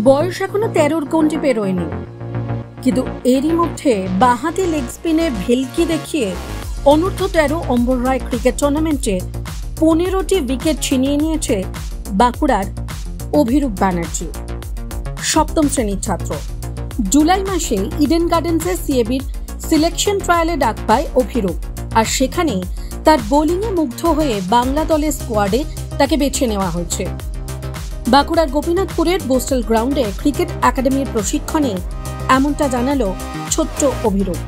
বয়স এখনো 13-র গণ্ডি পেরোয়নি, কিন্তু এরই মধ্যে বাঁহাতি লেগ স্পিনে ভেলকি দেখিয়ে অনূর্ধ্ব 13 অম্বর রায় ক্রিকেট টুর্নামেন্টে 15টি উইকেট ছিনিয়ে নিয়েছে বাঁকুড়ার অভিরূপ ব্যানার্জি। সপ্তম শ্রেণীর ছাত্র। জুলাই মাসে ইডেন গার্ডেন্সে সিএবির সিলেকশন ট্রায়ালে ডাক পায় অভিরূপ, আর সেখানেই তার বোলিংয়ে মুগ্ধ হয়ে বাংলা দলের স্কোয়াডে তাকে বেছে নেওয়া হয়েছে। বাঁকুড়ার গোপীনাথপুরের বোস্টাল গ্রাউন্ডে ক্রিকেট একাডেমির প্রশিক্ষণে এমনটা জানালো ছোট্ট অভিরূপ।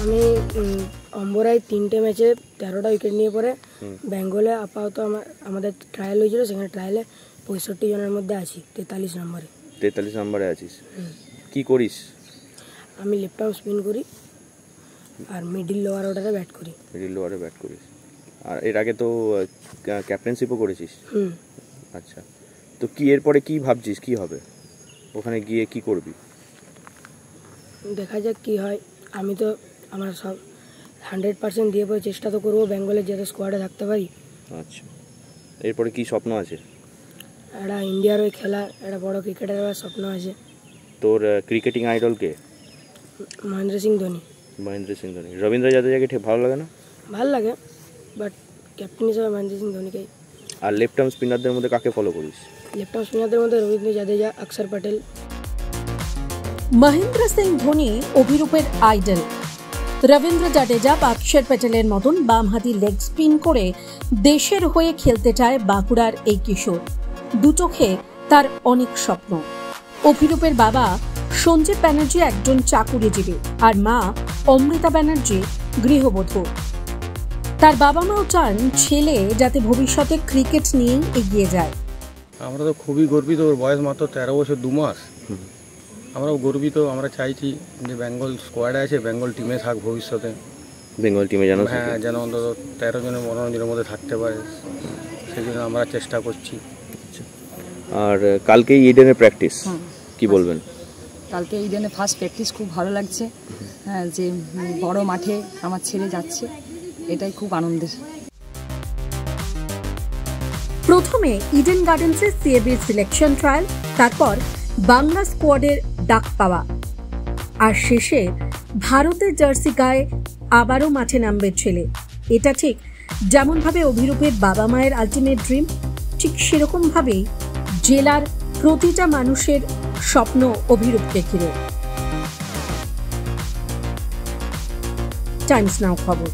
আমি অম্বরায় 3টে ম্যাচে 13টা উইকেট নিয়ে পরে বেঙ্গলে আপাতত আমাদের ট্রায়াল হয়েছিল, সেখানে ট্রায়ালে 65 জনের মধ্যে আছি 43 নম্বরে। 43 নম্বরে আছিস? কি করিস? আমি লেফট আর্ম স্পিন করি আর মিডল লোয়ার অর্ডারে ব্যাট করি। মিডল লোয়ারে ব্যাট করিস, আর এর আগে তো ক্যাপ্টেনশিপও করেছিস। আচ্ছা, তো কি এরপরে কি ভাবছিস, কি হবে ওখানে গিয়ে, কি করবি? দেখা যাক কি হয়। আমি তো আমার সব 100% দিয়ে পরে চেষ্টা তো করবো বেঙ্গলের যাতে স্কোয়াডে থাকতে পারি। আচ্ছা, এরপরে কি স্বপ্ন আছে? একটা ইন্ডিয়ার হয়ে খেলা, একটা বড় ক্রিকেটার হওয়ার স্বপ্ন আছে। তোর ক্রিকেটিং আইডল কে? মহেন্দ্র সিং ধোনি। মহেন্দ্র সিং ধোনি। রবীন্দ্র জাদেজাকে ঠিক ভালো লাগে না? ভালো লাগে, বাট ক্যাপ্টেন হিসেবে মহেন্দ্র সিং ধোনিকেই। আর লেফট আর্ম স্পিনারদের মধ্যে কাকে ফলো করিস? লেফট আর্ম স্পিনারদের মধ্যে রবীন্দ্র জাদেজা, অক্ষর প্যাটেল। মহেন্দ্র সিং ধোনি অভিরূপের আইডল। রবীন্দ্র জাদেজা বা অক্ষর প্যাটেলের মতন বামহাতি লেগ স্পিন করে দেশের হয়ে খেলতে চায় বাঁকুড়ার এই কিশোর। দুচোখে তার অনেক স্বপ্ন। অভিরূপের বাবা সঞ্জীব ব্যানার্জি একজন চাকুরিজীবী, আর মা অমৃতা ব্যানার্জি গৃহবধূ। তার বাবা মাও চান ছেলে যাতে ভবিষ্যতে ক্রিকেট নিয়েই এগিয়ে যায়। আমরা তো খুবই গর্বিত, ওর বয়স মাত্র 13 বছর 2 মাস। আমরাও গর্বিত, আমরা চাইছি যে বেঙ্গল স্কোয়াডে আছে, বেঙ্গল টিমে থাক ভবিষ্যতে। বেঙ্গল টিমে যেন যেন অন্তত 13 জনের 15 জনের মধ্যে থাকতে পারে, সেই জন্য আমরা চেষ্টা করছি। আর কালকে ইডেনের প্র্যাকটিস, কি বলবেন? কালকে ইডেনে ফার্স্ট প্র্যাকটিস, খুব ভালো লাগছে। হ্যাঁ, যে বড় মাঠে আমার ছেলে যাচ্ছে, এটাই খুব আনন্দের। প্রথমে ইডেন গার্ডেন্সের সিএবির সিলেকশন ট্রায়াল, তারপর বাংলা স্কোয়াডের ডাক পাওয়া, আর শেষে ভারতের জার্সি গায়ে আবারও মাঠে নামবে ছেলে। এটা ঠিক যেমনভাবে অভিরূপের বাবা মায়ের আলটিমেট ড্রিম, ঠিক সেরকম ভাবেই জেলার প্রতিটা মানুষের স্বপ্ন অভিরূপকে ঘিরে। টাইমস নাও খবর।